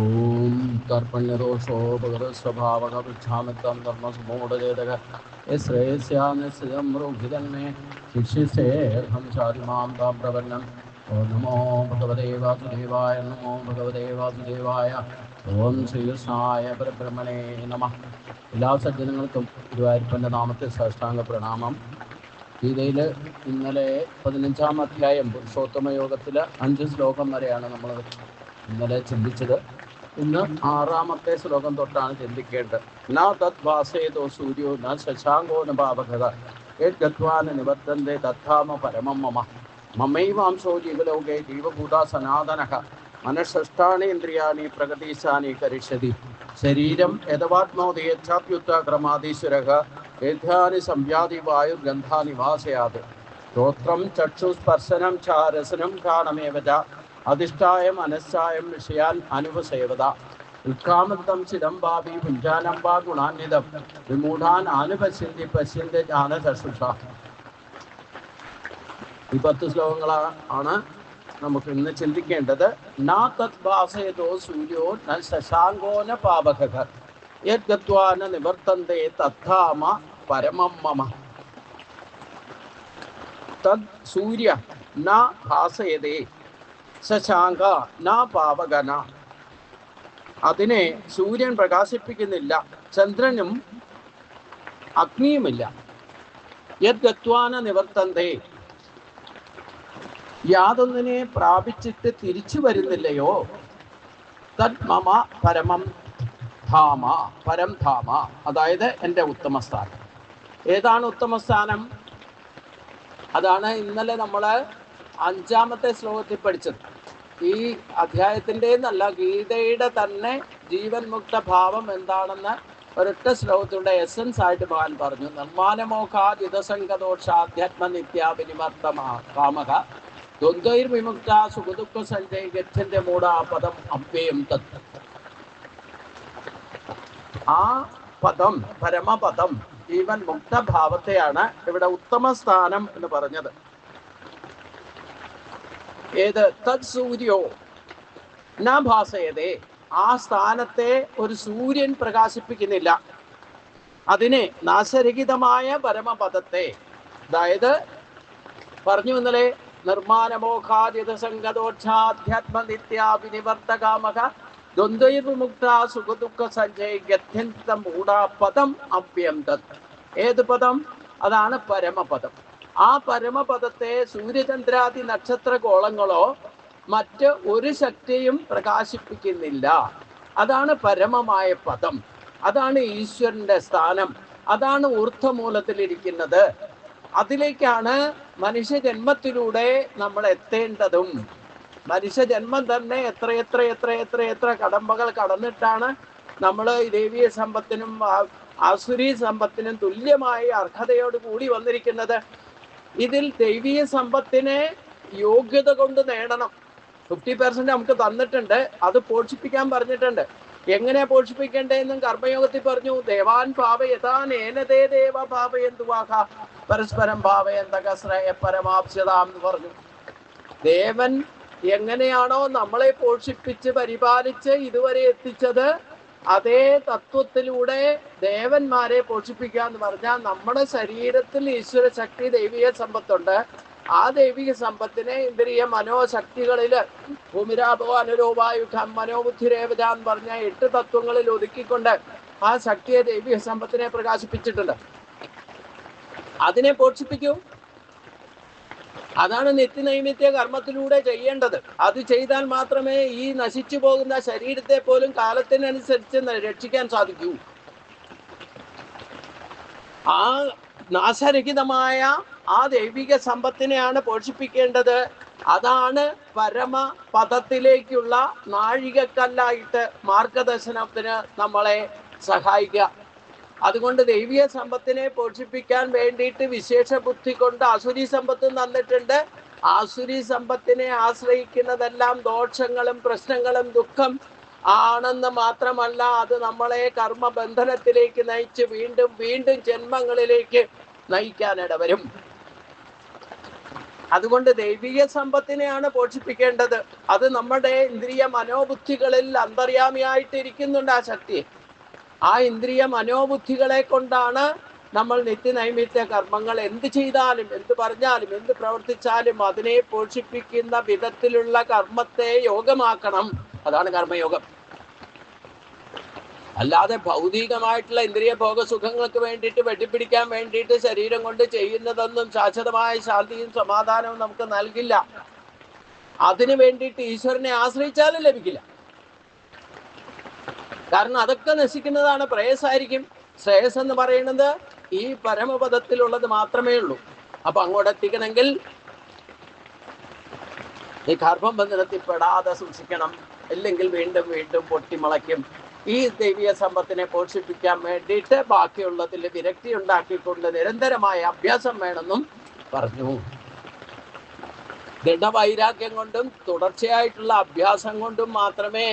ഓം കർപ്പണ്യദോഷോപകൃതസ്വഭാവകൃച്ഛാമിത്തം ധർമ്മസുമൂഢചേതക ശ്രേയസ്യാനിശ്ചിതംഹൃഹിതന്മേ ശിക്ഷിസേഹം ചാരിമാം താം പ്രപന്നം. ഓം നമോ ഭഗവതേ വാസുദേവായ. നമോ ഭഗവതേ വാസുദേവായ. ഓം ശ്രീകൃഷ്ണായ പരബ്രഹ്മണേ നമഃ. എല്ലാ സജ്ജനങ്ങൾക്കും ഗുരുവായൂരപ്പൻ്റെ നാമത്തിൽ സാഷ്ടാംഗ പ്രണാമം. ഗീതയിൽ ഇന്നലെ 15-ാം അധ്യായം പുരുഷോത്തമ യോഗത്തിൽ 5 ശ്ലോകം വരെയാണ് നമ്മൾ ഇന്നലെ ചിന്തിച്ചത്. ഇന്ന് 6-ാമത്തെ ശ്ലോകം തൊട്ടാണ് ചിന്തിക്കേണ്ടത്. ന തദ് ഭാസേതോ സൂര്യോ ന ശശാങ്കോ ന പാവകത യദ്ഗത്വാന നിവർത്തന്തെ തദ്ധാമ പരമം മമ മമൈവാംശോ ജീവലോകേ ജീവഭൂത സനാതനഃ മനഃഷ്ഠാണി ഇന്ദ്രിയാണി പ്രകടീശാനി കരിഷ്യതി ശരീരം യഥവാത്മോദയച്ഛാപ്യുത്ത ക്രമാദീശ്വരഃ ഏധ്യാനി സംവ്യാധി വായുർഗന്ധാനി വാസയാത് ശ്രോത്രം ചക്ഷുസ്പർശനം ച രസനം ഘ്രാണമേവ ച അധിഷ്ഠായ മനസ്സായം വിഷയാൻ അനുപസേവത ഉത്കാമന്തം ചിദം ഭാവി പുഞ്ചാനം വാ ഗുണാന്വിതം വിമൂഢാൻ ആനുപശ്യന്തി പശ്യന്തി ജ്ഞാനചക്ഷുഷ. ഈ 10 ശ്ലോകങ്ങളാണ് നമുക്ക് ഇന്ന് ചിന്തിക്കേണ്ടത്. നാ തദ് ഭാസയതോ സൂര്യോ ന ശശാങ്കോ ന പാവകഃ യദ്ഗത്വാന നിവർത്തന്തെ തദ്ധാമ പരമം മമ. തദ് സൂര്യ ന ഭാസയതേ ശശാങ്ക ന പാവകന. അതിനെ സൂര്യൻ പ്രകാശിപ്പിക്കുന്നില്ല, ചന്ദ്രനും അഗ്നിയുമില്ല. യദ്ഗത്വാന നിവർത്തന്തേ, യാതൊന്നിനെ പ്രാപിച്ചിട്ട് തിരിച്ചു വരുന്നില്ലയോ. തദ് മമ പരമം ധാമ, പരം ധാമ, അതായത് എൻ്റെ ഉത്തമസ്ഥാനം. ഏതാണ് ഉത്തമസ്ഥാനം? അതാണ് ഇന്നലെ നമ്മൾ 5-ാമത്തെ ശ്ലോകത്തിൽ പഠിച്ചത്. ഈ അധ്യായത്തിൻ്റെ എന്നല്ല, ഗീതയുടെ തന്നെ ജീവൻ മുക്ത ഭാവം എന്താണെന്ന് ഒരൊറ്റ ശ്ലോകത്തിലൂടെ എസൻസ് ആയിട്ട് ഭഗവാൻ പറഞ്ഞു. നിർമ്മാനമോഘാദിതസംഗദോഷാധ്യാത്മ നിത്യാവിനിമർത്തമാ കാമക ദ്വന്ദ്വൈർവിമുക്ത സുഖദുഃഖ സഞ്ജയ് ഗച്ഛന്റെ മൂഢാപദം അവ്യയം തത്. ആ പദം, പരമപദം, ജീവൻ മുക്ത ഭാവത്തെയാണ് ഇവിടെ ഉത്തമ സ്ഥാനം എന്ന് പറഞ്ഞത്. ഏത്? തത് സൂര്യോ ന ഭാസയതേ, ആ സ്ഥാനത്തെ ഒരു സൂര്യൻ പ്രകാശിപ്പിക്കുന്നില്ല. അതിനെ നാശരഹിതമായ പരമപദത്തെ, അതായത് പറഞ്ഞു ഇന്നലെ, നിർമ്മാനമോഘാദിതസംഗദോക്ഷാധ്യാത്മ നിത്യാവിനിവർത്തകാമക ദ്വന്ദ്വൈർവിമുക്ത സുഖദുഃഖ സഞ്ജയ് ഗത്യന്ത മൂഢാപദം അവ്യം തത്. ഏത് പദം? അതാണ് പരമപദം. ആ പരമപദത്തെ സൂര്യചന്ദ്രാദി നക്ഷത്ര ഗോളങ്ങളോ മറ്റ് ഒരു ശക്തിയും പ്രകാശിപ്പിക്കുന്നില്ല. അതാണ് പരമമായ പദം, അതാണ് ഈശ്വരന്റെ സ്ഥാനം, അതാണ് ഊർധ്വമൂലത്തിലിരിക്കുന്നത്. അതിലേക്കാണ് മനുഷ്യജന്മത്തിലൂടെ നമ്മൾ എത്തേണ്ടതും. മനുഷ്യജന്മം തന്നെ എത്ര എത്ര എത്ര എത്ര എത്ര കടമ്പകൾ കടന്നിട്ടാണ് നമ്മൾ ദൈവീയ സമ്പത്തിനും ആസുരീ സമ്പത്തിനും തുല്യമായി അർഹതയോട് കൂടി വന്നിരിക്കുന്നത്. ഇതിൽ ദൈവീയ സമ്പത്തിനെ യോഗ്യത കൊണ്ട് നേടണം. 50% നമുക്ക് തന്നിട്ടുണ്ട്, അത് പോഷിപ്പിക്കാൻ പറഞ്ഞിട്ടുണ്ട്. എങ്ങനെ പോഷിപ്പിക്കേണ്ടതെന്നും കർമ്മയോഗത്തിൽ പറഞ്ഞു. ദേവാൻ ഭാവയതാനേനതേ ദേവ ഭാവയന്തുവാഹ പരസ്പരം ഭാവയന്തക ശ്രേയ പരമാപ്സ്യതാം എന്ന് പറഞ്ഞു. ദേവൻ എങ്ങനെയാണോ നമ്മളെ പോഷിപ്പിച്ച് പരിപാലിച്ച് ഇതുവരെ എത്തിച്ചത്, അതേ തത്വത്തിലൂടെ ദേവന്മാരെ പോഷിപ്പിക്കുക എന്ന് പറഞ്ഞാൽ, നമ്മുടെ ശരീരത്തിൽ ഈശ്വര ശക്തി ദൈവിക സമ്പത്തുണ്ട്. ആ ദൈവിക സമ്പത്തിനെ ഇന്ദ്രിയ മനോശക്തികളിൽ ഭൂമിരാപോ അനുരൂപായുധം മനോബുദ്ധിരേവത എന്ന് പറഞ്ഞ 8 തത്വങ്ങളിൽ ഒതുക്കിക്കൊണ്ട് ആ ശക്തിയെ ദൈവിക സമ്പത്തിനെ പ്രകാശിപ്പിച്ചിട്ടുണ്ട്. അതിനെ പോഷിപ്പിക്കൂ. അതാണ് നിത്യനൈമിത്യ കർമ്മത്തിലൂടെ ചെയ്യേണ്ടത്. അത് ചെയ്താൽ മാത്രമേ ഈ നശിച്ചു പോകുന്ന ശരീരത്തെ പോലും കാലത്തിനനുസരിച്ച് രക്ഷിക്കാൻ സാധിക്കൂ. ആ നാശരഹിതമായ ആ ദൈവിക സമ്പത്തിനെയാണ് പോഷിപ്പിക്കേണ്ടത്. അതാണ് പരമപദത്തിലേക്കുള്ള നാഴികക്കല്ലായിട്ട് മാർഗദർശനത്തിന് നമ്മളെ സഹായിക്കുക. അതുകൊണ്ട് ദൈവിക സമ്പത്തിനെ പോഷിപ്പിക്കാൻ വേണ്ടിയിട്ട് വിശേഷ ബുദ്ധി കൊണ്ട് ആസുരി സമ്പത്തും തന്നിട്ടുണ്ട്. ആസുരി സമ്പത്തിനെ ആശ്രയിക്കുന്നതെല്ലാം ദോഷങ്ങളും പ്രശ്നങ്ങളും ദുഃഖം ആണെന്ന് മാത്രമല്ല, അത് നമ്മളെ കർമ്മബന്ധനത്തിലേക്ക് നയിച്ച് വീണ്ടും വീണ്ടും ജന്മങ്ങളിലേക്ക് നയിക്കാനിടവരും. അതുകൊണ്ട് ദൈവിക സമ്പത്തിനെയാണ് പോഷിപ്പിക്കേണ്ടത്. അത് നമ്മുടെ ഇന്ദ്രിയ മനോബുദ്ധികളിൽ അന്തര്യാമിയായിട്ട് ഇരിക്കുന്നുണ്ട് ആ ശക്തി. ആ ഇന്ദ്രിയ മനോബുദ്ധികളെ കൊണ്ടാണ് നമ്മൾ നിത്യനൈമിത്യ കർമ്മങ്ങൾ എന്ത് ചെയ്താലും, എന്ത് പറഞ്ഞാലും, എന്ത് പ്രവർത്തിച്ചാലും അതിനെ പോഷിപ്പിക്കുന്ന വിധത്തിലുള്ള കർമ്മത്തെ യോഗമാക്കണം. അതാണ് കർമ്മയോഗം. അല്ലാതെ ഭൗതികമായിട്ടുള്ള ഇന്ദ്രിയ ഭോഗസുഖങ്ങൾക്ക് വേണ്ടിയിട്ട് വെട്ടിപ്പിടിക്കാൻ വേണ്ടിയിട്ട് ശരീരം കൊണ്ട് ചെയ്യുന്നതൊന്നും ശാശ്വതമായ ശാന്തിയും സമാധാനവും നമുക്ക് നൽകില്ല. അതിനു വേണ്ടിയിട്ട് ഈശ്വരനെ ആശ്രയിച്ചാലും ലഭിക്കില്ല. കാരണം അതൊക്കെ നശിക്കുന്നതാണ്, പ്രേയസായിരിക്കും. ശ്രേയസ് എന്ന് പറയുന്നത് ഈ പരമപദത്തിലുള്ളത് മാത്രമേ ഉള്ളൂ. അപ്പൊ അങ്ങോട്ട് എത്തിക്കണമെങ്കിൽ ഈ ഗർഭബന്ധനത്തിൽ പെടാതെ സൂക്ഷിക്കണം. ഇല്ലെങ്കിൽ വീണ്ടും വീണ്ടും പൊട്ടിമുളയ്ക്കും. ഈ ദൈവീയ സമ്പത്തിനെ പോഷിപ്പിക്കാൻ വേണ്ടിയിട്ട് ബാക്കിയുള്ളതിൽ വിരക്തി ഉണ്ടാക്കിക്കൊണ്ട് നിരന്തരമായ അഭ്യാസം വേണമെന്നും പറഞ്ഞു. ദൃഢവൈരാഗ്യം കൊണ്ടും തുടർച്ചയായിട്ടുള്ള അഭ്യാസം കൊണ്ടും മാത്രമേ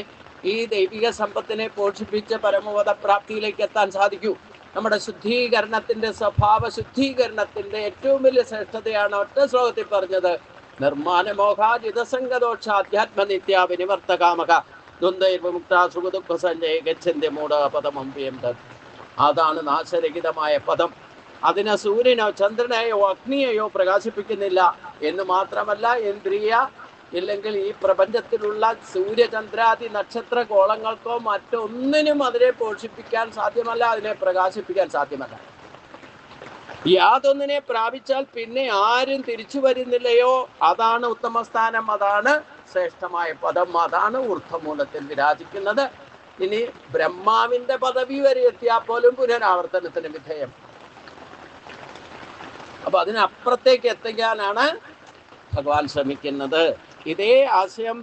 ഈ ദൈവിക സമ്പത്തിനെ പോഷിപ്പിച്ച് പരമപദ പ്രാപ്തിയിലേക്ക് എത്താൻ സാധിക്കൂ. നമ്മുടെ ശുദ്ധീകരണത്തിന്റെ, സ്വഭാവ ശുദ്ധീകരണത്തിന്റെ ഏറ്റവും വലിയ ശ്രേഷ്ഠതയാണ് ഒറ്റ ശ്ലോകത്തിൽ പറഞ്ഞത്. നിർമ്മാനമോഹാജിതസംഗദോഷ അധ്യാത്മ നിത്യ വിനിവർത്തകാമക ദ്വന്ദ്വൈർവിമുക്ത സുഖദുഃഖ സഞ്ജയ ഗച്ഛന്തി മൂഢ പദമംപ്യം തത്. അതാണ് നാശരഹിതമായ പദം. അതിനെ സൂര്യനോ ചന്ദ്രനെയോ അഗ്നിയെയോ പ്രകാശിപ്പിക്കുന്നില്ല എന്ന് മാത്രമല്ല, ഇന്ദ്രിയ ഇല്ലെങ്കിൽ ഈ പ്രപഞ്ചത്തിലുള്ള സൂര്യചന്ദ്രാദി നക്ഷത്ര കോളങ്ങൾക്കോ മറ്റൊന്നിനും അതിനെ പോഷിപ്പിക്കാൻ സാധ്യമല്ല, അതിനെ പ്രകാശിപ്പിക്കാൻ സാധ്യമല്ല. യാതൊന്നിനെ പ്രാപിച്ചാൽ പിന്നെ ആരും തിരിച്ചു വരുന്നില്ലയോ, അതാണ് ഉത്തമസ്ഥാനം, അതാണ് ശ്രേഷ്ഠമായ പദം, അതാണ് ഊർധ്വമൂലത്തിൽ വിരാജിക്കുന്നത്. ഇനി ബ്രഹ്മാവിന്റെ പദവി വരെ എത്തിയാൽ പോലും പുനരാവർത്തനത്തിന് വിധേയം. അപ്പൊ അതിനപ്പുറത്തേക്ക് എത്തിക്കാനാണ് ഭഗവാൻ ശ്രമിക്കുന്നത്. ഇതേ ആശയം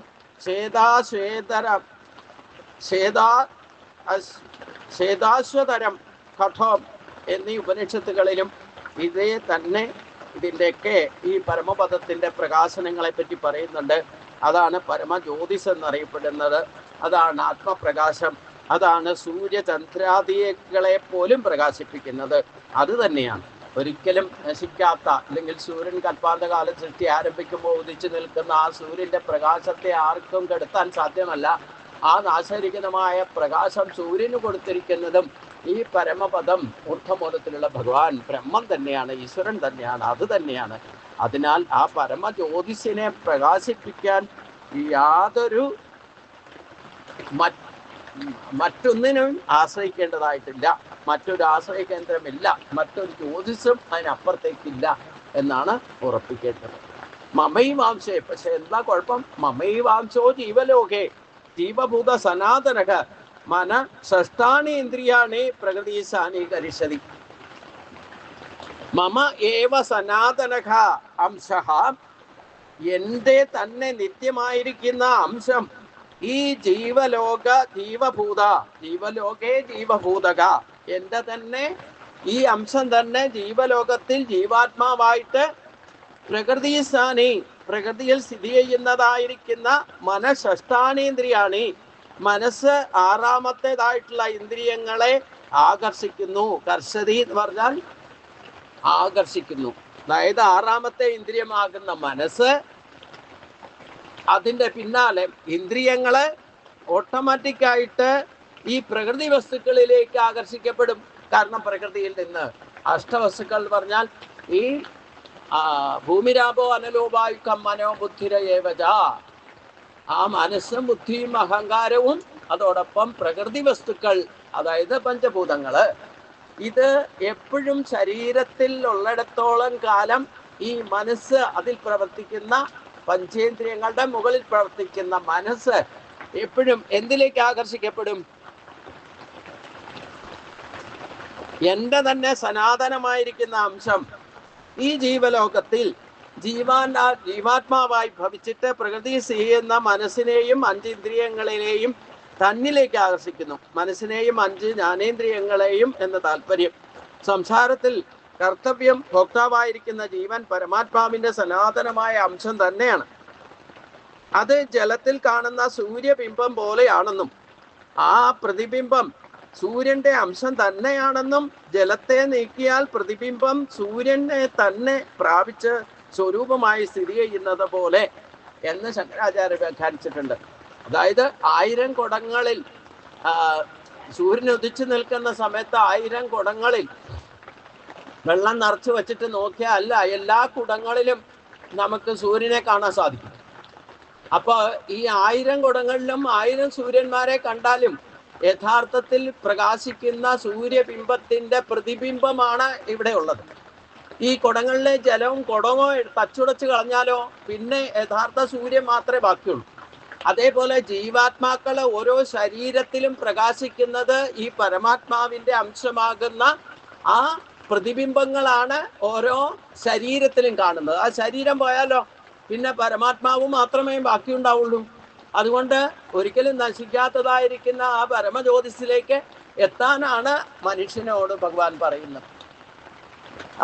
ശ്വേതാശ്വതരം കഠോം എന്നീ ഉപനിഷത്തുകളിലും ഇതേ തന്നെ ഇതിൻ്റെയൊക്കെ ഈ പരമപദത്തിന്റെ പ്രകാശനങ്ങളെ പറ്റി പറയുന്നുണ്ട്. അതാണ് പരമജ്യോതിസ് എന്നറിയപ്പെടുന്നത്. അതാണ് ആത്മപ്രകാശം. അതാണ് സൂര്യചന്ദ്രാദികളെ പോലും പ്രകാശിപ്പിക്കുന്നത്. അത് തന്നെയാണ് ഒരിക്കലും നശിക്കാത്ത, അല്ലെങ്കിൽ സൂര്യൻ കൽപ്പാന്തകാല സൃഷ്ടി ആരംഭിക്കുമ്പോൾ ഉദിച്ചു നിൽക്കുന്ന ആ സൂര്യന്റെ പ്രകാശത്തെ ആർക്കും കെടുത്താൻ സാധ്യമല്ല. ആ നാശരഹിതമായ പ്രകാശം സൂര്യന് കൊടുത്തിരിക്കുന്നതും ഈ പരമപദം ഊർധ്വമൂലത്തിലുള്ള ഭഗവാൻ ബ്രഹ്മം തന്നെയാണ്, ഈശ്വരൻ തന്നെയാണ്, അത് തന്നെയാണ്. അതിനാൽ ആ പരമജ്യോതിസിനെ പ്രകാശിപ്പിക്കാൻ യാതൊരു മറ്റൊന്നിനും ആശ്രയിക്കേണ്ടതായിട്ടില്ല. മറ്റൊരു ആശ്രയ കേന്ദ്രമില്ല, മറ്റൊരു ജ്യോതിസും അതിനപ്പുറത്തേക്കില്ല എന്നാണ് ഉറപ്പിക്കേണ്ടത്. മമൈവാംശേ, പക്ഷെ എന്താ കുഴപ്പം? മമൈവാംശോ ജീവലോകേ ജീവഭൂത സനാതനക മന ഷഷ്ടാനി ഇന്ദ്രിയാണി പ്രകൃതി സാനീകരിഷതി. മമ ഏവ സനാതനക അംശഃ, എൻ്റെ തന്നെ നിത്യമായിരിക്കുന്ന അംശം ഈ ജീവലോകേ ജീവഭൂതക, എൻ്റെ തന്നെ ഈ അംശം തന്നെ ജീവലോകത്തിൽ ജീവാത്മാവായിട്ട് പ്രകൃതിസ്ഥാനി, പ്രകൃതിയിൽ സ്ഥിതി ചെയ്യുന്നതായിരിക്കുന്ന മനഃഷ്ടാനീന്ദ്രിയാണി, മനസ്സ് ആറാമത്തേതായിട്ടുള്ള ഇന്ദ്രിയങ്ങളെ ആകർഷിക്കുന്നു. കർഷതി എന്ന് പറഞ്ഞാൽ ആകർഷിക്കുന്നു. അതായത് ആറാമത്തെ ഇന്ദ്രിയമാകുന്ന മനസ്സ്, അതിൻ്റെ പിന്നാലെ ഇന്ദ്രിയങ്ങള് ഓട്ടോമാറ്റിക്കായിട്ട് ഈ പ്രകൃതി വസ്തുക്കളിലേക്ക് ആകർഷിക്കപ്പെടും. കാരണം പ്രകൃതിയിൽ നിന്ന് അഷ്ടവസ്തുക്കൾ എന്ന് പറഞ്ഞാൽ ഈ ഭൂമിരാപോ അനലോപായുക്കം മനോബുദ്ധിരയേവജ, ആ മനസ്സും ബുദ്ധിയും അഹങ്കാരവും അതോടൊപ്പം പ്രകൃതി വസ്തുക്കൾ, അതായത് പഞ്ചഭൂതങ്ങള്, ഇത് എപ്പോഴും ശരീരത്തിൽ ഉള്ളിടത്തോളം കാലം ഈ മനസ്സ്, അതിൽ പ്രവർത്തിക്കുന്ന പഞ്ചേന്ദ്രിയങ്ങളുടെ മുകളിൽ പ്രവർത്തിക്കുന്ന മനസ്സ് എപ്പോഴും എന്തിലേക്ക് ആകർഷിക്കപ്പെടും? എൻ്റെ തന്നെ സനാതനമായിരിക്കുന്ന അംശം ഈ ജീവലോകത്തിൽ ജീവാത്മാവായി ഭവിച്ചിട്ട് പ്രകൃതി ചെയ്യുന്ന മനസ്സിനെയും അഞ്ചിന്ദ്രിയങ്ങളെയും തന്നിലേക്ക് ആകർഷിക്കുന്നു. മനസ്സിനെയും അഞ്ച് ജ്ഞാനേന്ദ്രിയങ്ങളെയും എന്ന താല്പര്യം. സംസാരത്തിൽ കർത്തവ്യം ഭോക്താവായിരിക്കുന്ന ജീവൻ പരമാത്മാവിന്റെ സനാതനമായ അംശം തന്നെയാണ്. അത് ജലത്തിൽ കാണുന്ന സൂര്യബിംബം പോലെയാണെന്നും ആ പ്രതിബിംബം സൂര്യന്റെ അംശം തന്നെയാണെന്നും ജലത്തെ നീക്കിയാൽ പ്രതിബിംബം സൂര്യനെ തന്നെ പ്രാപിച്ച് സ്വരൂപമായി സ്ഥിതി ചെയ്യുന്നത് പോലെ എന്ന് ശങ്കരാചാര്യ വ്യാഖ്യാനിച്ചിട്ടുണ്ട്. അതായത് 1000 കുടങ്ങളിൽ സൂര്യൻ ഉദിച്ചു നിൽക്കുന്ന സമയത്ത് 1000 കുടങ്ങളിൽ വെള്ളം നിറച്ച് വെച്ചിട്ട് നോക്കിയാൽ എല്ലാ കുടങ്ങളിലും നമുക്ക് സൂര്യനെ കാണാൻ സാധിക്കും. അപ്പോൾ ഈ 1000 കുടങ്ങളിലും 1000 സൂര്യന്മാരെ കണ്ടാലും യഥാർത്ഥത്തിൽ പ്രകാശിക്കുന്ന സൂര്യബിംബത്തിന്റെ പ്രതിബിംബമാണ് ഇവിടെ ഉള്ളത്. ഈ കുടങ്ങളിലെ ജലവും കുടമോ തച്ചുടച്ച് കളഞ്ഞാലോ പിന്നെ യഥാർത്ഥ സൂര്യൻ മാത്രമേ ബാക്കിയുള്ളൂ. അതേപോലെ ജീവാത്മാക്കളെ ഓരോ ശരീരത്തിലും പ്രകാശിക്കുന്നത് ഈ പരമാത്മാവിന്റെ അംശമാകുന്ന ആ പ്രതിബിംബങ്ങളാണ് ഓരോ ശരീരത്തിലും കാണുന്നത്. ആ ശരീരം പോയാലോ പിന്നെ പരമാത്മാവ് മാത്രമേ ബാക്കിയുണ്ടാവുള്ളൂ. അതുകൊണ്ട് ഒരിക്കലും നശിക്കാത്തതായിരിക്കുന്ന ആ പരമജ്യോതിസിലേക്ക് എത്താനാണ് മനുഷ്യനോട് ഭഗവാൻ പറയുന്നത്.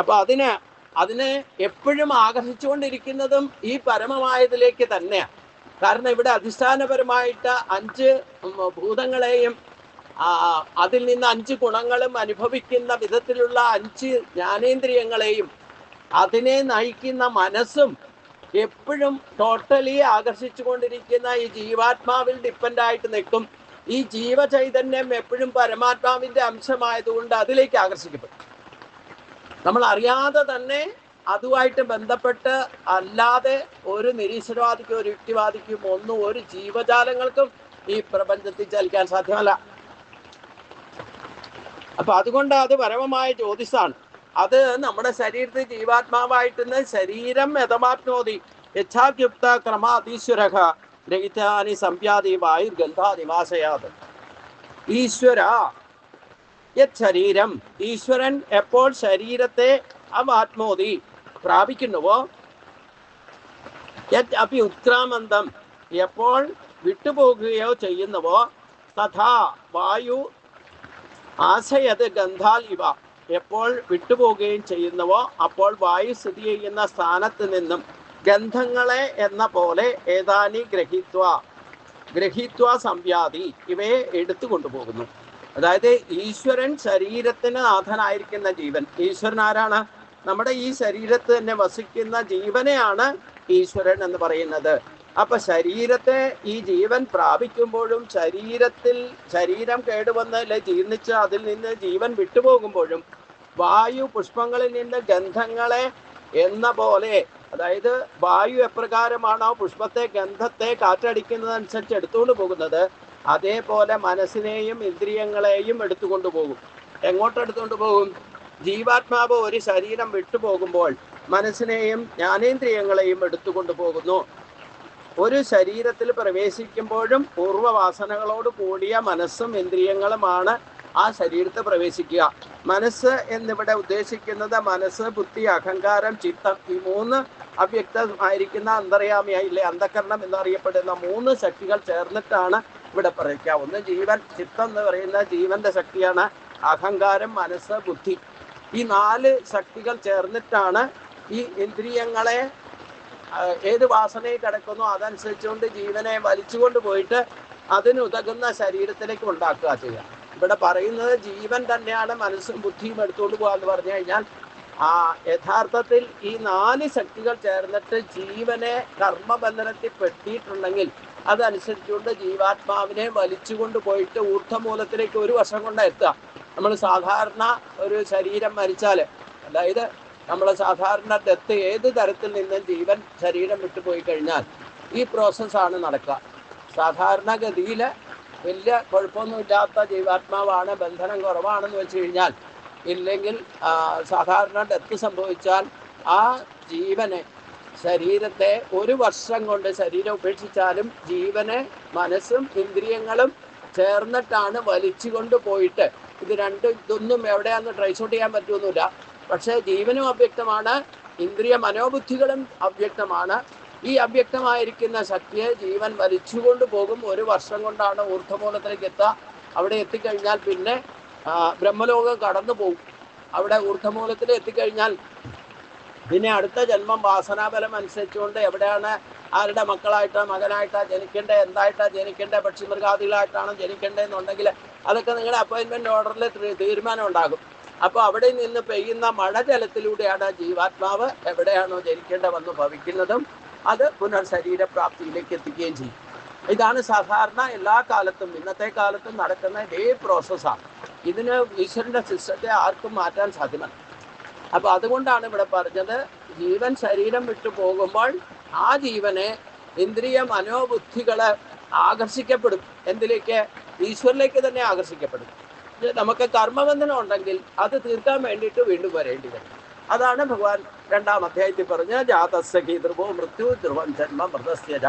അപ്പൊ അതിനെ എപ്പോഴും ആകർഷിച്ചുകൊണ്ടിരിക്കുന്നതും ഈ പരമമായതിലേക്ക് തന്നെയാണ്. കാരണം ഇവിടെ അടിസ്ഥാനപരമായിട്ട് 5 ഭൂതങ്ങളെയും അതിൽ നിന്ന് 5 ഗുണങ്ങളും അനുഭവിക്കുന്ന വിധത്തിലുള്ള 5 ജ്ഞാനേന്ദ്രിയങ്ങളെയും അതിനെ നയിക്കുന്ന മനസ്സും എപ്പോഴും ടോട്ടലി ആകർഷിച്ചു കൊണ്ടിരിക്കുന്ന ഈ ജീവാത്മാവിൽ ഡിപ്പെൻഡായിട്ട് നിൽക്കും. ഈ ജീവചൈതന്യം എപ്പോഴും പരമാത്മാവിന്റെ അംശമായതുകൊണ്ട് അതിലേക്ക് ആകർഷിക്കപ്പെടും. നമ്മൾ അറിയാതെ തന്നെ അതുമായിട്ട് ബന്ധപ്പെട്ട് അല്ലാതെ ഒരു നിരീശ്വരവാദിക്കും ഒരു യുക്തിവാദിക്കും ഒരു ജീവജാലങ്ങൾക്കും ഈ പ്രപഞ്ചത്തിൽ ചലിക്കാൻ സാധ്യമല്ല. അപ്പൊ അതുകൊണ്ട് അത് പരമമായ ജ്യോതിസാണ്. അത് നമ്മുടെ ശരീരത്തിൽ ജീവാത്മാവായിട്ടുന്ന ശരീരം യഥമാപ്നോതി യച്ഛാക്യുക്ത ക്രമാതീശ്വര ഗ്രഹിതാനി സംപ്യാതി വായുർഗന്ധാനിവാസയാത്. ഈശ്വര യത് ശരീരം, ഈശ്വരൻ എപ്പോൾ ശരീരത്തെ അവാത്മോതി പ്രാപിക്കുന്നുവോ, യത് അപി ഉത്ക്രാമന്തം എപ്പോൾ വിട്ടുപോകുകയോ ചെയ്യുന്നുവോ, തഥാ വായു ആശയത് ഗന്ധാൽ ഇവ എപ്പോൾ വിട്ടുപോകുകയും ചെയ്യുന്നുവോ അപ്പോൾ വായു സ്ഥിതി ചെയ്യുന്ന സ്ഥാനത്ത് നിന്നും ഗന്ധങ്ങളെ എന്ന പോലെ ഏതാനി ഗ്രഹിത്വ സംവ്യാധി ഇവയെ എടുത്തു കൊണ്ടുപോകുന്നു. അതായത് ഈശ്വരൻ ശരീരത്തിന് നാഥനായിരിക്കുന്ന ജീവൻ. ഈശ്വരൻ ആരാണ്? നമ്മുടെ ഈ ശരീരത്ത് തന്നെ വസിക്കുന്ന ജീവനെയാണ് ഈശ്വരൻ എന്ന് പറയുന്നത്. അപ്പൊ ശരീരത്തെ ഈ ജീവൻ പ്രാപിക്കുമ്പോഴും ശരീരം കേടുവന്ന് ജീർണിച്ച് അതിൽ നിന്ന് ജീവൻ വിട്ടുപോകുമ്പോഴും വായു പുഷ്പങ്ങളിൽ നിന്ന് ഗന്ധങ്ങളെ എന്ന പോലെ, അതായത് വായു എപ്രകാരമാണോ പുഷ്പത്തെ ഗന്ധത്തെ കാറ്റടിക്കുന്നതനുസരിച്ച് എടുത്തുകൊണ്ട് പോകുന്നത്, അതേപോലെ മനസ്സിനെയും ഇന്ദ്രിയങ്ങളെയും എടുത്തുകൊണ്ട് പോകും. എങ്ങോട്ട് എടുത്തുകൊണ്ട് പോകും? ജീവാത്മാവ് ഒരു ശരീരം വിട്ടുപോകുമ്പോൾ മനസ്സിനെയും ജ്ഞാനേന്ദ്രിയങ്ങളെയും എടുത്തുകൊണ്ട് പോകുന്നു. ഒരു ശരീരത്തിൽ പ്രവേശിക്കുമ്പോഴും പൂർവ്വവാസനകളോട് കൂടിയ മനസ്സും ഇന്ദ്രിയങ്ങളുമാണ് ആ ശരീരത്തെ പ്രവേശിക്കുക. മനസ്സ് എന്നിവിടെ ഉദ്ദേശിക്കുന്നത് മനസ്സ്, ബുദ്ധി, അഹങ്കാരം, ചിത്തം, ഈ 3 അവ്യക്തമായിരിക്കുന്ന അന്തർയാമിയായില്ലേ അന്ധകരണം എന്നറിയപ്പെടുന്ന 3 ശക്തികൾ ചേർന്നിട്ടാണ് ഇവിടെ പറയുക. ഒന്ന് ജീവൻ, ചിത്തം എന്ന് പറയുന്ന ജീവന്റെ ശക്തിയാണ്. അഹങ്കാരം, മനസ്സ്, ബുദ്ധി, ഈ 4 ശക്തികൾ ചേർന്നിട്ടാണ് ഈ ഇന്ദ്രിയങ്ങളെ ഏത് വാസനയിൽ കിടക്കുന്നോ അതനുസരിച്ചുകൊണ്ട് ജീവനെ വലിച്ചുകൊണ്ട് പോയിട്ട് അതിനുതകുന്ന ശരീരത്തിലേക്ക് ഉണ്ടാക്കുക ചെയ്യുക. ഇവിടെ പറയുന്നത് ജീവൻ തന്നെയാണ് മനസ്സും ബുദ്ധിയും എടുത്തുകൊണ്ട് പോകാന്ന് പറഞ്ഞു കഴിഞ്ഞാൽ യഥാർത്ഥത്തിൽ ഈ 4 ശക്തികൾ ചേർന്നിട്ട് ജീവനെ കർമ്മബന്ധനത്തിൽ പെട്ടിട്ടുണ്ടെങ്കിൽ അതനുസരിച്ചുകൊണ്ട് ജീവാത്മാവിനെ വലിച്ചുകൊണ്ട് പോയിട്ട് ഊർധ്വമൂലത്തിലേക്ക് ഒരു വർഷം കൊണ്ട് എത്തുക. നമ്മൾ സാധാരണ ഒരു ശരീരം മരിച്ചാൽ, അതായത് നമ്മൾ സാധാരണ ഡെത്ത് ഏത് തരത്തിൽ നിന്നും ജീവൻ ശരീരം വിട്ടുപോയി കഴിഞ്ഞാൽ ഈ പ്രോസസ്സാണ് നടക്കുക. സാധാരണഗതിയിൽ വലിയ കുഴപ്പമൊന്നുമില്ലാത്ത ജീവാത്മാവാണ്, ബന്ധനം കുറവാണെന്ന് വെച്ച് കഴിഞ്ഞാൽ, ഇല്ലെങ്കിൽ സാധാരണ ഡെത്ത് സംഭവിച്ചാൽ ആ ജീവനെ ശരീരത്തെ ഒരു വർഷം കൊണ്ട് ശരീരം ഉപേക്ഷിച്ചാലും ജീവനെ മനസ്സും ഇന്ദ്രിയങ്ങളും ചേർന്നിട്ടാണ് വലിച്ചുകൊണ്ട് പോയിട്ട്, ഇതൊന്നും എവിടെയാണെന്ന് ട്രേസ് ഔട്ട് ചെയ്യാൻ പറ്റുമൊന്നുമില്ല. പക്ഷേ ജീവനും അവ്യക്തമാണ്, ഇന്ദ്രിയ മനോബുദ്ധികളും അവ്യക്തമാണ്. ഈ അവ്യക്തമായിരിക്കുന്ന ശക്തിയെ ജീവൻ വലിച്ചുകൊണ്ട് പോകും. ഒരു വർഷം കൊണ്ടാണ് ഊർധ്വമൂലത്തിലേക്ക് എത്തുക. അവിടെ എത്തിക്കഴിഞ്ഞാൽ പിന്നെ ബ്രഹ്മലോകം കടന്നു പോകും. അവിടെ ഊർധ്വമൂലത്തിൽ എത്തിക്കഴിഞ്ഞാൽ പിന്നെ അടുത്ത ജന്മം വാസനാബലം അനുസരിച്ചുകൊണ്ട് എവിടെയാണ് ആരുടെ മക്കളായിട്ടാണ് മകനായിട്ടാണ് ജനിക്കേണ്ടത്, എന്തായിട്ടാണ് ജനിക്കേണ്ടത്, പക്ഷിമൃഗാദികളായിട്ടാണ് ജനിക്കേണ്ടതെന്നുണ്ടെങ്കിൽ അതൊക്കെ നിങ്ങളുടെ അപ്പോയിൻമെൻറ്റ് ഓർഡറിൽ തീരുമാനം ഉണ്ടാകും. അപ്പോൾ അവിടെ നിന്ന് പെയ്യുന്ന മഴജലത്തിലൂടെയാണ് ജീവാത്മാവ് എവിടെയാണോ ജനിക്കേണ്ട വന്ന് ഭവിക്കുന്നതും അത് പുനർശരീരപ്രാപ്തിയിലേക്ക് എത്തിക്കുകയും ചെയ്യും. ഇതാണ് സാധാരണ എല്ലാ കാലത്തും ഇന്നത്തെ കാലത്തും നടക്കുന്ന ഇതേ പ്രോസസ്സാണ്. ഇതിന് ഈശ്വരൻ്റെ സിസ്റ്റത്തെ ആർക്കും മാറ്റാൻ സാധ്യമല്ല. അപ്പോൾ അതുകൊണ്ടാണ് ഇവിടെ പറഞ്ഞത്, ജീവൻ ശരീരം വിട്ടു പോകുമ്പോൾ ആ ജീവനെ ഇന്ദ്രിയ മനോബുദ്ധികളെ ആകർഷിക്കപ്പെടും. എന്തിലേക്ക്? ഈശ്വരിലേക്ക് തന്നെ ആകർഷിക്കപ്പെടും. നമുക്ക് കർമ്മബന്ധനം ഉണ്ടെങ്കിൽ അത് തീർക്കാൻ വേണ്ടിയിട്ട് വീണ്ടും വരേണ്ടി വരും. അതാണ് ഭഗവാൻ 2-ാം അധ്യായത്തിൽ പറഞ്ഞ ജാതസ്സഖി ധ്രുവോ മൃത്യു ധ്രുവം ജന്മ മൃതസ്യജ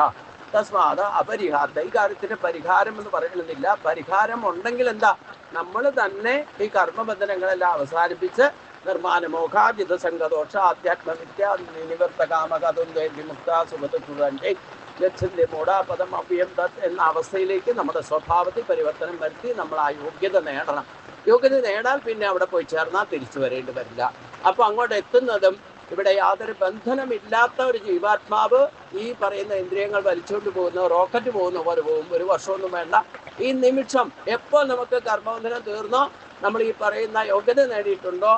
തസ്മാത് അപരിഹാർത്ത. ഈ കാര്യത്തിന് പരിഹാരം എന്ന് പറയുന്നില്ല. പരിഹാരം ഉണ്ടെങ്കിൽ എന്താ? നമ്മൾ തന്നെ ഈ കർമ്മബന്ധനങ്ങളെല്ലാം അവസാനിപ്പിച്ച് നിർമ്മാനമോഘാജിത സംഘദോഷ ആധ്യാത്മവിദ്യ നിവർത്ത കാമകതുന്ദേ വിമുക്ത സുഖതുന്റെ ഗച്ഛന്റെ മൂഢാപദം അവ്യം തത് എന്ന അവസ്ഥയിലേക്ക് നമ്മുടെ സ്വഭാവത്തിൽ പരിവർത്തനം വരുത്തി നമ്മൾ ആ യോഗ്യത നേടണം. യോഗ്യത നേടാൻ പിന്നെ അവിടെ പോയി ചേർന്നാൽ തിരിച്ചു വരേണ്ടി വരില്ല. അപ്പോൾ അങ്ങോട്ട് എത്തുന്നതും ഇവിടെ യാതൊരു ബന്ധനമില്ലാത്ത ഒരു ജീവാത്മാവ് ഈ പറയുന്ന ഇന്ദ്രിയങ്ങൾ വലിച്ചുകൊണ്ട് പോകുന്ന റോക്കറ്റ് പോകുന്ന പോലെ പോകും. ഒരു വർഷമൊന്നും വേണ്ട, ഈ നിമിഷം എപ്പോൾ നമുക്ക് കർമ്മബന്ധനം തീർന്നോ, നമ്മൾ ഈ പറയുന്ന യോഗ്യത നേടിയിട്ടുണ്ടോ,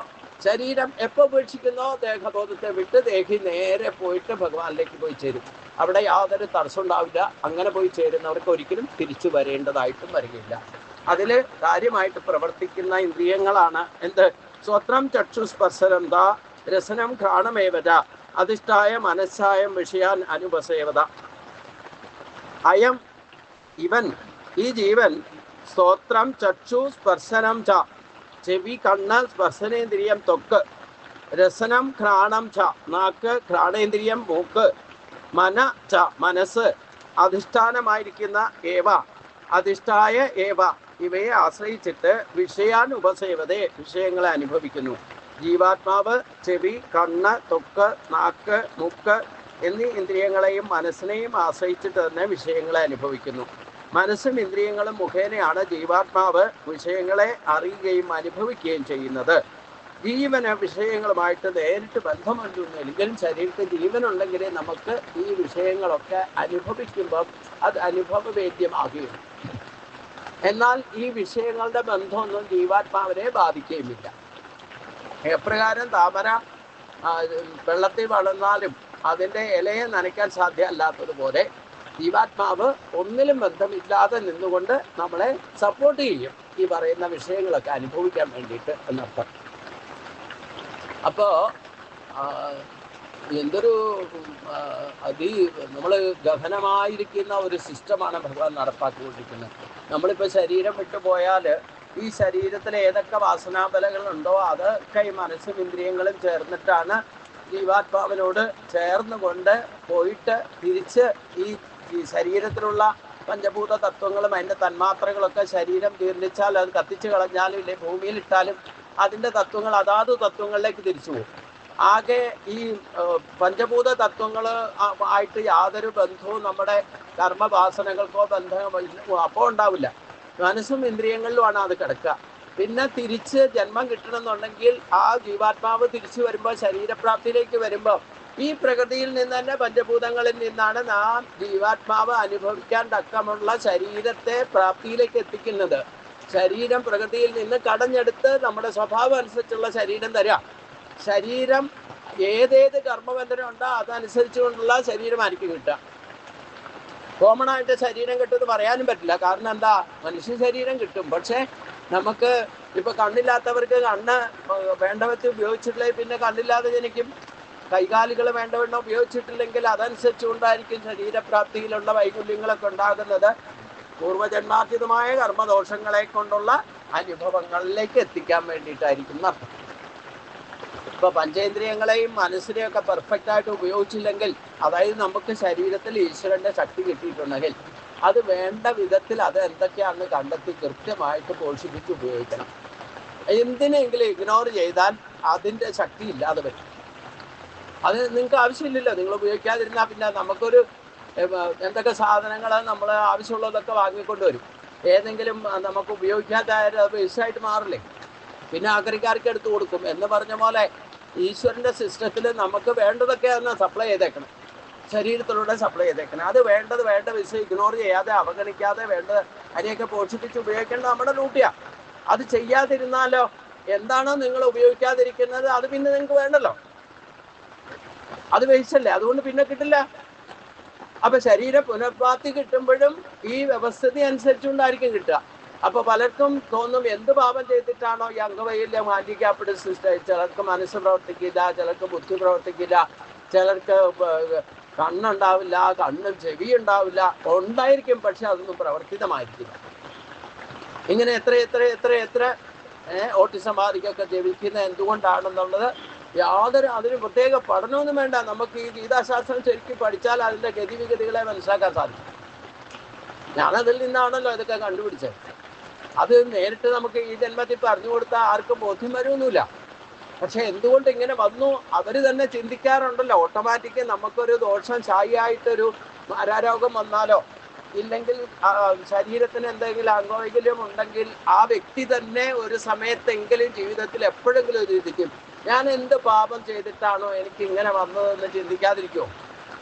ശരീരം എപ്പോൾ ഉപേക്ഷിക്കുന്നോ ദേഹബോധത്തെ വിട്ട് ദേഹി നേരെ പോയിട്ട് ഭഗവാനിലേക്ക് പോയി ചേരും. അവിടെ യാതൊരു തടസ്സം ഉണ്ടാവില്ല. അങ്ങനെ പോയി ചേരുന്നവർക്ക് ഒരിക്കലും തിരിച്ചു വരേണ്ടതായിട്ടും വരികയില്ല. അതിൽ കാര്യമായിട്ട് പ്രവർത്തിക്കുന്ന ഇന്ദ്രിയങ്ങളാണ് എന്ത്? സ്വത്രം ചക്ഷുസ്പർശനം ദാ രസനം ഘ്രാണമേവത അധിഷ്ഠായ മനസ്സായം വിഷയാൻ അനുപസേവത. അയം ഇവൻ, ഈ ജീവൻ, സ്തോത്രം ചക്ഷു സ്പർശനം ച, ചെവി കണ്ണ് സ്പർശനേന്ദ്രിയം ത്വക്ക്, രസനം ഘ്രാണം ച നാക്ക് ഘ്രാണേന്ദ്രിയം മൂക്ക്, മന ച മനസ്സ്, അധിഷ്ഠാനമായിരിക്കുന്ന ഏവ അധിഷ്ഠായ ഏവ ഇവയെ ആശ്രയിച്ചിട്ട് വിഷയാൻ ഉപസേവതേ വിഷയങ്ങളെ അനുഭവിക്കുന്നു. ജീവാത്മാവ് ചെവി കണ്ണ് ത്വക്ക് നാക്ക് മൂക്ക് എന്നീ ഇന്ദ്രിയങ്ങളെയും മനസ്സിനെയും ആശ്രയിച്ചിട്ട് തന്നെ വിഷയങ്ങളെ അനുഭവിക്കുന്നു. മനസ്സും ഇന്ദ്രിയങ്ങളും മുഖേനയാണ് ജീവാത്മാവ് വിഷയങ്ങളെ അറിയുകയും അനുഭവിക്കുകയും ചെയ്യുന്നത്. ജീവന് വിഷയങ്ങളുമായിട്ട് നേരിട്ട് ബന്ധമൊന്നുമില്ലെങ്കിലും ശരീരത്തിൽ ജീവനുണ്ടെങ്കിലേ നമുക്ക് ഈ വിഷയങ്ങളൊക്കെ അനുഭവിക്കുമ്പം അത് അനുഭവവേദ്യമാകുകയുള്ളൂ. എന്നാൽ ഈ വിഷയങ്ങളുടെ ബന്ധമൊന്നും ജീവാത്മാവിനെ ബാധിക്കുകയുമില്ല. എപ്രകാരം താമര വെള്ളത്തിൽ വളർന്നാലും അതിൻ്റെ ഇലയെ നനയ്ക്കാൻ സാധ്യമല്ലാത്തതുപോലെ ജീവാത്മാവ് ഒന്നിലും ബന്ധമില്ലാതെ നിന്നുകൊണ്ട് നമ്മളെ സപ്പോർട്ട് ചെയ്യും ഈ പറയുന്ന വിഷയങ്ങളൊക്കെ അനുഭവിക്കാൻ വേണ്ടിയിട്ട് എന്നർത്ഥം. അപ്പോൾ എന്തൊരു നമ്മൾ ഗഹനമായിരിക്കുന്ന ഒരു സിസ്റ്റമാണ് ഭഗവാൻ നടപ്പാക്കിക്കൊണ്ടിരിക്കുന്നത്. നമ്മളിപ്പോൾ ശരീരം വിട്ടുപോയാൽ ഈ ശരീരത്തിൽ ഏതൊക്കെ വാസനാബലകളുണ്ടോ അതൊക്കെ ഈ മനസ്സും ഇന്ദ്രിയങ്ങളും ചേർന്നിട്ടാണ് ജീവാത്മാവിനോട് ചേർന്നുകൊണ്ട് പോയിട്ട് തിരിച്ച് ഈ ശരീരത്തിലുള്ള പഞ്ചഭൂത തത്വങ്ങളും അതിൻ്റെ തന്മാത്രകളൊക്കെ ശരീരം ജീർണിച്ചാൽ അത് കത്തിച്ച് കളഞ്ഞാലും ഇല്ലേ ഭൂമിയിലിട്ടാലും അതിൻ്റെ തത്വങ്ങൾ അതാത് തത്വങ്ങളിലേക്ക് തിരിച്ചു പോകും. ആകെ ഈ പഞ്ചഭൂത തത്വങ്ങൾ ആയിട്ട് യാതൊരു ബന്ധവും നമ്മുടെ കർമ്മവാസനകൾക്കോ ബന്ധമോ അപ്പോൾ ഉണ്ടാവില്ല. മനസ്സും ഇന്ദ്രിയങ്ങളിലുമാണ് അത് കിടക്കുക. പിന്നെ തിരിച്ച് ജന്മം കിട്ടണമെന്നുണ്ടെങ്കിൽ ആ ജീവാത്മാവ് തിരിച്ചു വരുമ്പോൾ ശരീരപ്രാപ്തിയിലേക്ക് വരുമ്പോൾ ഈ പ്രകൃതിയിൽ നിന്ന് തന്നെ പഞ്ചഭൂതങ്ങളിൽ നിന്നാണ് നാം ജീവാത്മാവ് അനുഭവിക്കാൻ തക്കമുള്ള ശരീരത്തെ പ്രാപ്തിയിലേക്ക് എത്തിക്കുന്നത്. ശരീരം പ്രകൃതിയിൽ നിന്ന് കടഞ്ഞെടുത്ത് നമ്മുടെ സ്വഭാവം അനുസരിച്ചുള്ള ശരീരം തരാം. ശരീരം ഏതേത് കർമ്മബന്ധനം ഉണ്ടോ അതനുസരിച്ചുകൊണ്ടുള്ള ശരീരമായിരിക്കും കിട്ടുക. കോമൺ ആയിട്ട് ശരീരം കിട്ടുമെന്ന് പറയാനും പറ്റില്ല. കാരണം എന്താ, മനുഷ്യ ശരീരം കിട്ടും. പക്ഷേ നമുക്ക് ഇപ്പോൾ കണ്ണില്ലാത്തവർക്ക് കണ്ണ് വേണ്ടവച്ച് ഉപയോഗിച്ചിട്ടില്ലെങ്കിൽ പിന്നെ കണ്ണില്ലാതെ ജനിക്കും. കൈകാലുകൾ വേണ്ടവണ്ണം ഉപയോഗിച്ചിട്ടില്ലെങ്കിൽ അതനുസരിച്ചുകൊണ്ടായിരിക്കും ശരീരപ്രാപ്തിയിലുള്ള വൈകല്യങ്ങളൊക്കെ ഉണ്ടാകുന്നത്. പൂർവജന്മാർജിതമായ കർമ്മദോഷങ്ങളെ കൊണ്ടുള്ള അനുഭവങ്ങളിലേക്ക് എത്തിക്കാൻ വേണ്ടിയിട്ടായിരിക്കും അർത്ഥം. ഇപ്പോൾ പഞ്ചേന്ദ്രിയങ്ങളെയും മനസ്സിനെയൊക്കെ പെർഫെക്റ്റായിട്ട് ഉപയോഗിച്ചില്ലെങ്കിൽ, അതായത് നമുക്ക് ശരീരത്തിൽ ഈശ്വരൻ്റെ ശക്തി കിട്ടിയിട്ടുണ്ടെങ്കിൽ അത് വേണ്ട വിധത്തിൽ അത് എന്തൊക്കെയാണെന്ന് കണ്ടെത്തി കൃത്യമായിട്ട് പോഷിപ്പിച്ച് ഉപയോഗിക്കണം. എന്തിനെങ്കിലും ഇഗ്നോർ ചെയ്താൽ അതിൻ്റെ ശക്തി ഇല്ലാതെ വരും. അത് നിങ്ങൾക്ക് ആവശ്യമില്ലല്ലോ. നിങ്ങൾ ഉപയോഗിക്കാതിരുന്നാൽ പിന്നെ നമുക്കൊരു എന്തൊക്കെ സാധനങ്ങൾ നമ്മൾ ആവശ്യമുള്ളതൊക്കെ വാങ്ങിക്കൊണ്ട് വരും. ഏതെങ്കിലും നമുക്ക് ഉപയോഗിക്കാത്തായാലും അത് വേസ്റ്റായിട്ട് മാറില്ലേ, പിന്നെ ആക്രിക്കാർക്ക് എടുത്തു കൊടുക്കും. എന്ന് പറഞ്ഞ പോലെ ഈശ്വരൻ്റെ സിസ്റ്റത്തിൽ നമുക്ക് വേണ്ടതൊക്കെ ഒന്ന് സപ്ലൈ ചെയ്തേക്കണം, ശരീരത്തിലൂടെ സപ്ലൈ ചെയ്തേക്കണം. അത് വേണ്ട വിഷയം ഇഗ്നോർ ചെയ്യാതെ അവഗണിക്കാതെ വേണ്ടത് അതിനെയൊക്കെ പോഷിപ്പിച്ച് ഉപയോഗിക്കേണ്ടത് നമ്മുടെ ഡ്യൂട്ടിയാണ്. അത് ചെയ്യാതിരുന്നാലോ എന്താണോ നിങ്ങൾ ഉപയോഗിക്കാതിരിക്കുന്നത് അത് പിന്നെ നിങ്ങൾക്ക് വേണ്ടല്ലോ, അത് വേസ്റ്റല്ലേ, അതുകൊണ്ട് പിന്നെ കിട്ടില്ല. അപ്പൊ ശരീര പുനഃപ്രാപ്തി കിട്ടുമ്പോഴും ഈ വ്യവസ്ഥിതി അനുസരിച്ചുകൊണ്ടായിരിക്കും കിട്ടുക. അപ്പൊ പലർക്കും തോന്നും എന്ത് പാപം ചെയ്തിട്ടാണോ ഈ അംഗവൈകല്യം ഹാൻഡിക്യാപ്ഡ് സിസ്റ്റം. ചിലർക്ക് മനസ്സ് പ്രവർത്തിക്കില്ല, ചിലർക്ക് ബുദ്ധി പ്രവർത്തിക്കില്ല, ചിലർക്ക് കണ്ണുണ്ടാവില്ല, ചെവി ഉണ്ടാവില്ല, ഉണ്ടായിരിക്കും പക്ഷെ അതൊന്നും പ്രവർത്തിതമായിരിക്കില്ല. ഇങ്ങനെ എത്ര എത്ര എത്ര എത്ര ഓട്ടിസം ബാധിക്കൊക്കെ ജപിക്കുന്ന എന്തുകൊണ്ടാണെന്നുള്ളത് അതിന് പ്രത്യേക പഠനമൊന്നും വേണ്ട. നമുക്ക് ഈ ഗീതാശാസ്ത്രം ശരിക്കും പഠിച്ചാൽ അതിൻ്റെ ഗതിവിഗതികളെ മനസ്സിലാക്കാൻ സാധിക്കും. ഞാനതിൽ നിന്നാണല്ലോ ഇതൊക്കെ കണ്ടുപിടിച്ചത്. അത് നേരിട്ട് നമുക്ക് ഈ ജന്മത്തിൽ പറഞ്ഞു കൊടുത്താൽ ആർക്കും ബോധ്യം വരുമൊന്നുമില്ല. പക്ഷെ എന്തുകൊണ്ട് ഇങ്ങനെ വന്നു അവർ തന്നെ ചിന്തിക്കാറുണ്ടല്ലോ. ഓട്ടോമാറ്റിക് നമുക്കൊരു ദോഷം ശായിയായിട്ടൊരു മാരാരോഗം വന്നാലോ ഇല്ലെങ്കിൽ ശരീരത്തിന് എന്തെങ്കിലും അംഗവൈകല്യം ഉണ്ടെങ്കിൽ ആ വ്യക്തി തന്നെ ഒരു സമയത്തെങ്കിലും ജീവിതത്തിൽ എപ്പോഴെങ്കിലും ചിന്തിക്കും, ഞാൻ എന്ത് പാപം ചെയ്തിട്ടാണോ എനിക്ക് ഇങ്ങനെ വന്നതെന്ന് ചിന്തിക്കാതിരിക്കുമോ?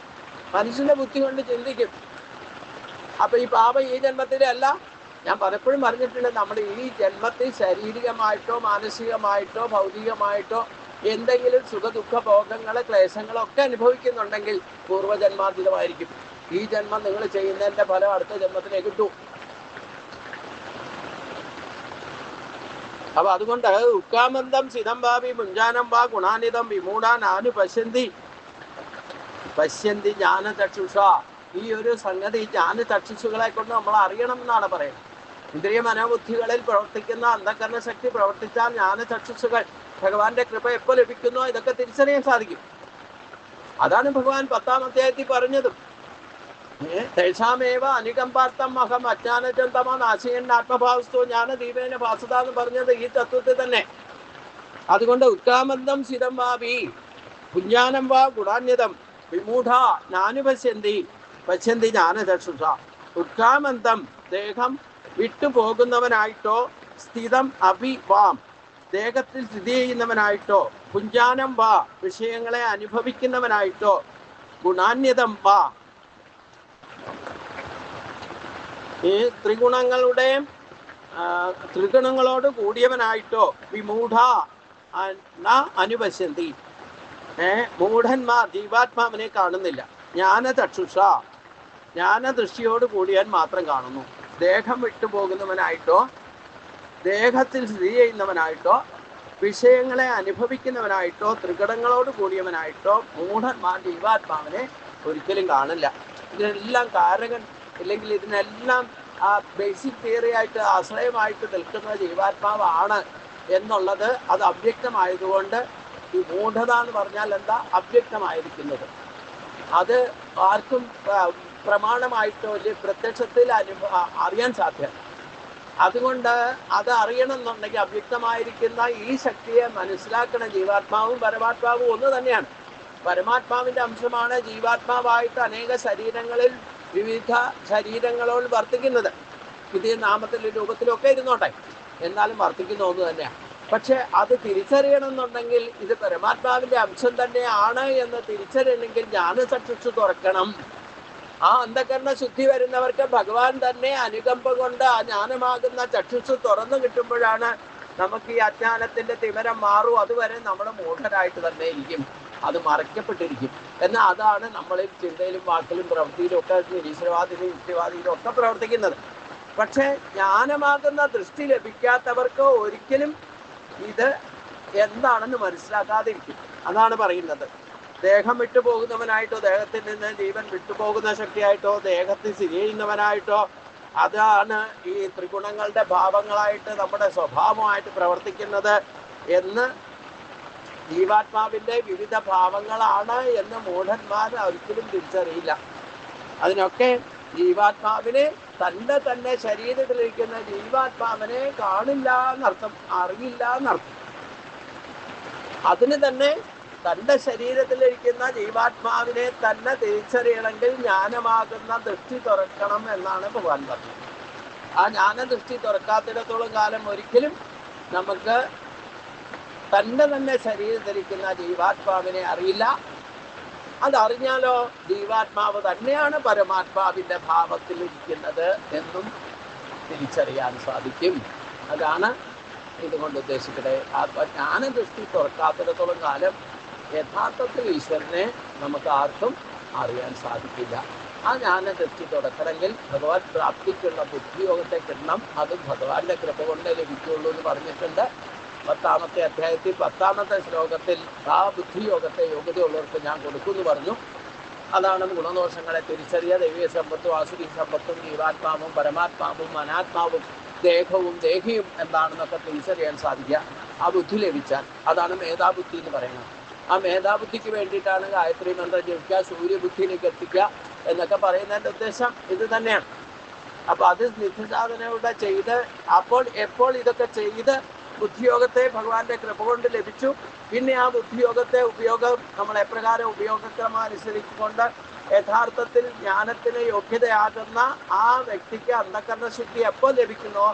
മനുഷ്യന്റെ ബുദ്ധി കൊണ്ട് ചിന്തിക്കും. അപ്പൊ ഈ പാപം ഈ ജന്മത്തിലല്ല. ഞാൻ പലപ്പോഴും പറഞ്ഞിട്ടുണ്ട്, നമ്മൾ ഈ ജന്മത്തിൽ ശാരീരികമായിട്ടോ മാനസികമായിട്ടോ ഭൗതികമായിട്ടോ എന്തെങ്കിലും സുഖദുഃഖ ഭോഗങ്ങളെ ക്ലേശങ്ങളൊക്കെ അനുഭവിക്കുന്നുണ്ടെങ്കിൽ പൂർവ്വജന്മാർജിതമായിരിക്കും. ഈ ജന്മം നിങ്ങൾ ചെയ്യുന്നതിന്റെ ഫലം അടുത്ത ജന്മത്തിലേ കിട്ടൂ. അപ്പൊ അതുകൊണ്ട് ഉക്കാമന്തം സിതം ഭാവി മുഞ്ചാനം വാ ഗുണാനിതം വിമൂഢാൻ ആനു പശ്യന്തി ജ്ഞാനചക്ഷുഷ. ഈ ഒരു സംഗതി ജ്ഞാനചക്ഷുഷുകളെ കൊണ്ട് നമ്മൾ അറിയണം എന്നാണ് പറയുന്നത്. ഇന്ദ്രിയ മനോബുദ്ധികളിൽ പ്രവർത്തിക്കുന്ന അന്ധകരണ ശക്തി പ്രവർത്തിച്ചാൽ ജ്ഞാനചക്ഷുഷുകൾ ഭഗവാന്റെ കൃപ എപ്പോൾ ലഭിക്കുന്നോ ഇതൊക്കെ തിരിച്ചറിയാൻ സാധിക്കും. അതാണ് ഭഗവാൻ 10-ാം അധ്യായത്തിൽ പറഞ്ഞതും. തേഷാമേവ അനുകമ്പാർത്ഥം അഹം അജ്ഞാനജന്തമ നാശയൻ ആത്മഭാവസ്ഥോ ജ്ഞാനദീപേന ഭാസത എന്ന് പറഞ്ഞത് ഈ തത്വത്തിൽ തന്നെ. അതുകൊണ്ട് ഉത്കാമന്തം സിതം വാവി പുഞ്ഞാനം വാ ഗുണാന്യതം വിമൂഢ നാനുപശ്യന്തി പശ്യന്തി ജ്ഞാനചക്ഷുഷ. ഉത്കാമന്തം ദേഹം വിട്ടുപോകുന്നവനായിട്ടോ സ്ഥിതം വാം ദേഹത്തിൽ സ്ഥിതി ചെയ്യുന്നവനായിട്ടോ പുഞ്ചാനം വാ വിഷയങ്ങളെ അനുഭവിക്കുന്നവനായിട്ടോ ഗുണാന്യതം വാ ഈ ത്രിഗുണങ്ങളോട് കൂടിയവനായിട്ടോ വിമൂഢ അനുപശ്യന്തി. മൂഢന്മാർ ജീവാത്മാവിനെ കാണുന്നില്ല. ജ്ഞാനചക്ഷുഷ ജ്ഞാനദൃഷ്ടിയോട് കൂടിയാൻ മാത്രം കാണുന്നു. ദേഹം വിട്ടുപോകുന്നവനായിട്ടോ ദേഹത്തിൽ സ്ഥിതി ചെയ്യുന്നവനായിട്ടോ വിഷയങ്ങളെ അനുഭവിക്കുന്നവനായിട്ടോ ത്രികടങ്ങളോട് കൂടിയവനായിട്ടോ മൂഢന്മാർ ജീവാത്മാവിനെ ഒരിക്കലും കാണില്ല. ഇതിനെല്ലാം കാരകൻ ഇല്ലെങ്കിൽ ഇതിനെല്ലാം ആ ബേസിക് തിയറി ആയിട്ട് ആശ്രയമായിട്ട് നിൽക്കുന്ന ജീവാത്മാവാണ് എന്നുള്ളത് അത് അവ്യക്തമായതുകൊണ്ട് ഈ മൂഢത എന്ന് പറഞ്ഞാൽ എന്താ? അവ്യക്തമായിരിക്കുന്നത്. അത് ആർക്കും പ്രമാണമായിട്ടോ അല്ലെങ്കിൽ പ്രത്യക്ഷത്തിൽ അറിയാൻ സാധ്യമല്ല. അതുകൊണ്ട് അത് അറിയണമെന്നുണ്ടെങ്കിൽ അവ്യക്തമായിരിക്കുന്ന ഈ ശക്തിയെ മനസ്സിലാക്കണം. ജീവാത്മാവും പരമാത്മാവും ഒന്ന് തന്നെയാണ്. പരമാത്മാവിൻ്റെ അംശമാണ് ജീവാത്മാവായിട്ട് അനേക ശരീരങ്ങളിൽ വിവിധ ശരീരങ്ങളോട് വർത്തിക്കുന്നത്. പുതിയ നാമത്തിലും രൂപത്തിലൊക്കെ ഇരുന്നോട്ടെ, എന്നാലും വർത്തിക്കുന്ന ഒന്ന് തന്നെയാണ്. പക്ഷെ അത് തിരിച്ചറിയണമെന്നുണ്ടെങ്കിൽ ഇത് പരമാത്മാവിൻ്റെ അംശം തന്നെയാണ് എന്ന് തിരിച്ചറിയണമെങ്കിൽ ജ്ഞാനചക്ഷുഷ് തുറക്കണം. ആ അന്ധകരണ ശുദ്ധി വരുന്നവർക്ക് ഭഗവാൻ തന്നെ അനുകമ്പ കൊണ്ട് ആ ജ്ഞാനമാകുന്ന ചക്ഷുഷ് തുറന്നു കിട്ടുമ്പോഴാണ് നമുക്ക് ഈ അജ്ഞാനത്തിന്റെ തിമിരം മാറും. അതുവരെ നമ്മൾ മൂഢരായിട്ട് തന്നെ ഇരിക്കും, അത് മറയ്ക്കപ്പെട്ടിരിക്കും. എന്നാൽ അതാണ് നമ്മളിൽ ചിന്തയിലും വാക്കിലും പ്രവൃത്തിയിലും ഒക്കെ ഈശ്വരവാദിയിലും യുക്തിവാദിയിലും ഒക്കെ പ്രവർത്തിക്കുന്നത്. പക്ഷെ ജ്ഞാനമാകുന്ന ദൃഷ്ടി ലഭിക്കാത്തവർക്ക് ഒരിക്കലും ഇത് എന്താണെന്ന് മനസ്സിലാക്കാതിരിക്കും. അതാണ് പറയുന്നത്. ദേഹം വിട്ടുപോകുന്നവനായിട്ടോ ദേഹത്തിൽ നിന്ന് ജീവൻ വിട്ടുപോകുന്ന ശക്തിയായിട്ടോ ദേഹത്തിൽ സ്ഥിതി ചെയ്യുന്നവനായിട്ടോ അതാണ് ഈ ത്രിഗുണങ്ങളുടെ ഭാവങ്ങളായിട്ട് നമ്മുടെ സ്വഭാവമായിട്ട് പ്രവർത്തിക്കുന്നത് എന്ന് ജീവാത്മാവിൻ്റെ വിവിധ ഭാവങ്ങളാണ് എന്ന് മൂഢന്മാർ ഒരിക്കലും തിരിച്ചറിയില്ല. അതിനൊക്കെ ജീവാത്മാവിനെ തന്നെ ശരീരത്തിലിരിക്കുന്ന ജീവാത്മാവിനെ കാണില്ല എന്നർത്ഥം, അറിയില്ല എന്നർത്ഥം. അതിന് തന്നെ തൻ്റെ ശരീരത്തിലിരിക്കുന്ന ജീവാത്മാവിനെ തന്നെ തിരിച്ചറിയണമെങ്കിൽ ജ്ഞാനമാകുന്ന ദൃഷ്ടി തുറക്കണം എന്നാണ് ഭഗവാൻ പറഞ്ഞത്. ആ ജ്ഞാനദൃഷ്ടി തുറക്കാത്തിടത്തോളം കാലം ഒരിക്കലും നമുക്ക് തന്നെ ശരീരത്തിലിരിക്കുന്ന ജീവാത്മാവിനെ അറിയില്ല. അതറിഞ്ഞാലോ ജീവാത്മാവ് തന്നെയാണ് പരമാത്മാവിൻ്റെ ഭാവത്തിലിരിക്കുന്നത് എന്നും തിരിച്ചറിയാൻ സാധിക്കും. അതാണ് ഇതുകൊണ്ട് ഉദ്ദേശിക്കട്ടെ. ജ്ഞാനദൃഷ്ടി തുറക്കാത്തിടത്തോളം കാലം യഥാർത്ഥത്തിൽ ഈശ്വരനെ നമുക്ക് ആർക്കും അറിയാൻ സാധിക്കില്ല. ആ ജ്ഞാനദൃഷ്ടി തുറക്കണമെങ്കിൽ ഭഗവാൻ പ്രാപ്തിക്കുള്ള ബുദ്ധിയോഗത്തെ കിട്ടണം. അത് ഭഗവാന്റെ കൃപ കൊണ്ട് ലഭിക്കുള്ളൂ എന്ന് പറഞ്ഞിട്ടുണ്ട്. 10ാമത്തെ അധ്യായത്തിൽ 10ാമത്തെ ശ്ലോകത്തിൽ ആ ബുദ്ധിയോഗത്തെ യോഗ്യതയുള്ളവർക്ക് ഞാൻ കൊടുക്കുമെന്ന് പറഞ്ഞു. അതാണ് ഗുണദോഷങ്ങളെ തിരിച്ചറിയുക. ദൈവീയ സമ്പത്തും ആസുരീ സമ്പത്തും ജീവാത്മാവും പരമാത്മാവും അനാത്മാവും ദേഹവും ദേഹിയും എന്താണെന്നൊക്കെ തിരിച്ചറിയാൻ സാധിക്കുക ആ ബുദ്ധി ലഭിച്ചാൽ. അതാണ് മേധാബുദ്ധി എന്ന് പറയുന്നത്. ആ മേധാബുദ്ധിക്ക് വേണ്ടിയിട്ടാണ് ഗായത്രി മന്ത്രം ജപിക്കുക, സൂര്യബുദ്ധിയിലേക്ക് എത്തിക്കുക എന്നൊക്കെ പറയുന്നതിൻ്റെ ഉദ്ദേശം ഇത് തന്നെയാണ്. അപ്പോൾ അത് നിത്യസാധനയുടെ ചെയ്ത് എപ്പോൾ ഇതൊക്കെ ചെയ്ത് ബുദ്ധിയോഗത്തെ ഭഗവാന്റെ കൃപ കൊണ്ട് ലഭിച്ചു. പിന്നെ ആ ബുദ്ധിയോഗത്തെ നമ്മൾ എപ്രകാരം ഉപയോഗക്രമം അനുസരിച്ചുകൊണ്ട് യഥാർത്ഥത്തിൽ ജ്ഞാനത്തിന് യോഗ്യതയാകുന്ന ആ വ്യക്തിക്ക് അന്ധകരണ ശുദ്ധി എപ്പോൾ ലഭിക്കുന്നോ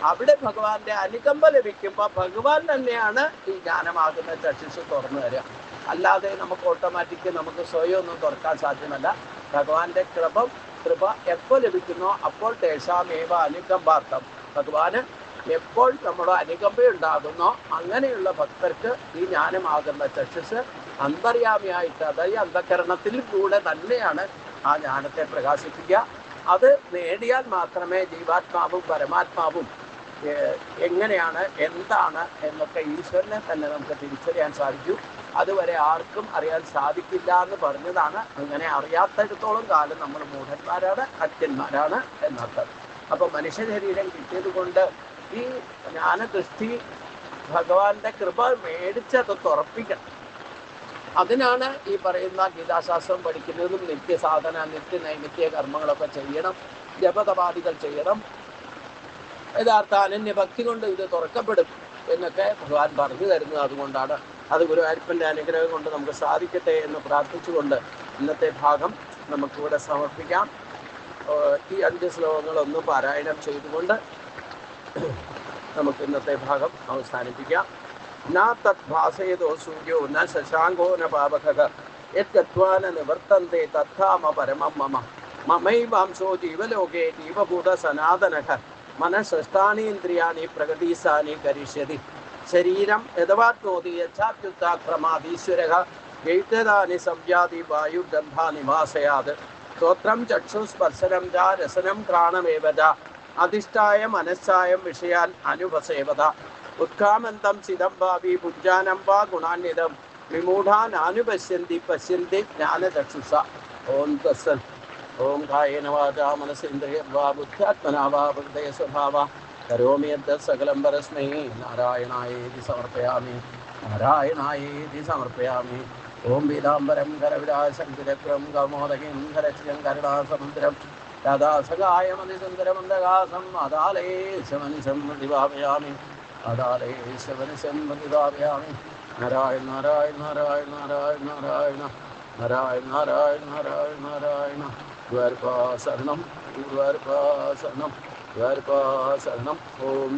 അവിടെ ഭഗവാന്റെ അനുകമ്പ ലഭിക്കുമ്പോൾ ഭഗവാൻ തന്നെയാണ് ഈ ജ്ഞാനമാകുന്ന ചക്ഷുസ് തുറന്നു തരിക. അല്ലാതെ നമുക്ക് ഓട്ടോമാറ്റിക് നമുക്ക് സ്വയം ഒന്നും തുറക്കാൻ സാധ്യമല്ല. ഭഗവാന്റെ കൃപ എപ്പോൾ ലഭിക്കുന്നോ അപ്പോൾ തേഷാമേവ അനുകമ്പാർത്ഥം. ഭഗവാന് എപ്പോൾ നമ്മുടെ അനുകമ്പയുണ്ടാകുന്നോ അങ്ങനെയുള്ള ഭക്തർക്ക് ഈ ജ്ഞാനമാകുന്ന ചക്ഷുസ് അന്തര്യാമിയായിട്ട്, അതായത് അന്ധകരണത്തിൽ കൂടെ തന്നെയാണ് ആ ജ്ഞാനത്തെ പ്രകാശിപ്പിക്കുക. അത് നേടിയാൽ മാത്രമേ ജീവാത്മാവും പരമാത്മാവും എങ്ങനെയാണ് എന്താണ് എന്നൊക്കെ ഈശ്വരനെ തന്നെ നമുക്ക് തിരിച്ചറിയാൻ സാധിക്കൂ. അതുവരെ ആർക്കും അറിയാൻ സാധിക്കില്ല എന്ന് പറഞ്ഞതാണ്. അങ്ങനെ അറിയാത്തിടത്തോളം കാലം നമ്മൾ മൂഢന്മാരാണ്, അജ്ഞന്മാരാണ് എന്നർത്ഥം. അപ്പോൾ മനുഷ്യ ശരീരം കിട്ടിയത് കൊണ്ട് ഈ ജ്ഞാനദൃഷ്ടി ഭഗവാന്റെ കൃപ മേടിച്ചത് തുറപ്പിക്കണം. അതിനാണ് ഈ പറയുന്ന ഗീതാശാസ്ത്രം പഠിക്കുന്നതും നിത്യസാധന നിത്യ കർമ്മങ്ങളൊക്കെ ചെയ്യണം, ജപതപാദികൾ ചെയ്യണം. യഥാർത്ഥ അനന്യഭക്തി കൊണ്ട് ഇത് തുറക്കപ്പെടും എന്നൊക്കെ ഭഗവാൻ പറഞ്ഞു തരുന്നത് അതുകൊണ്ടാണ്. അത് ഗുരുവായൂരപ്പൻ്റെ അനുഗ്രഹം കൊണ്ട് നമുക്ക് സാധിക്കട്ടെ എന്ന് പ്രാർത്ഥിച്ചുകൊണ്ട് ഇന്നത്തെ ഭാഗം നമുക്കിവിടെ സമർപ്പിക്കാം. ഈ 5 ശ്ലോകങ്ങളൊന്നും പാരായണം ചെയ്തുകൊണ്ട് നമുക്ക് ഇന്നത്തെ ഭാഗം അവസാനിപ്പിക്കാം. ന തത് ഭാസയതോ സൂര്യോ ന ശശാങ്കോ ന പാവകഃ യദ്ഗത്വാ ന നിവർത്തന്തെ തദ്ധാമ പരമം മമ മമൈവാംശോ ജീവലോകേ ജീവഭൂത സനാതനഃ മനഃഷ്ഠാനീന്ദ്രിയാണി പ്രകടീസാനി കരിഷ്യതി ശരീരം യഥവാത്മോതി യച്ഛാപ്യുത്താക്രമാദീശ്വരഃ ഗൈത്യതാനി സംവ്യാധി വായുഗന്ധാനിവാസയാത് സ്തോത്രം ചക്ഷുസ്പർശനം ച രസനം ഘ്രാണമേവ ച അധിഷ്ഠായ മനസ്സായം വിഷയാൻ അനുപസേവത ഉത്കാമന്തം ചിദം ഭാവി ഭുജാനം വാ ഗുണാന്വിതം വിമൂഢാനാനുപശ്യന്തി പശ്യന്തി ജ്ഞാനചക്ഷുഷ. ഓം തസ്സത്. ഓം കായേന വാചാ മനസേന്ദ്രിയർവാ ബുദ്ധ്യാത്മനാ വാ ഹൃദയ സ്വഭാവ കരോമി യദ്ദത് സകലം പരസ്മൈ നാരായണായേതി സമർപ്പയാമി നാരായണായേതി സമർപ്പയാമി. ഓം പീതാംബരം കരവിലാസംകിരക്രം കൗമോദകിം കരച്ചിരം കരുണാസമുദ്രം ദാസകായമതിസുന്ദരമന്ദകാസം അദാലേശമനിശം പ്രതിഭാവയാമി അദാലേശമനിശം പ്രതിഭാവയാമി. നാരായണ നാരായണ നാരായണ നാരായണ നാരായണ നാരായണ നാരായണ നാരായണ നാരായണ. ഗുരുവായൂരപ്പാ ശരണം, ഗുരുവായൂരപ്പാ ശരണം, ഗുരുവായൂരപ്പാ ശരണം. ഓം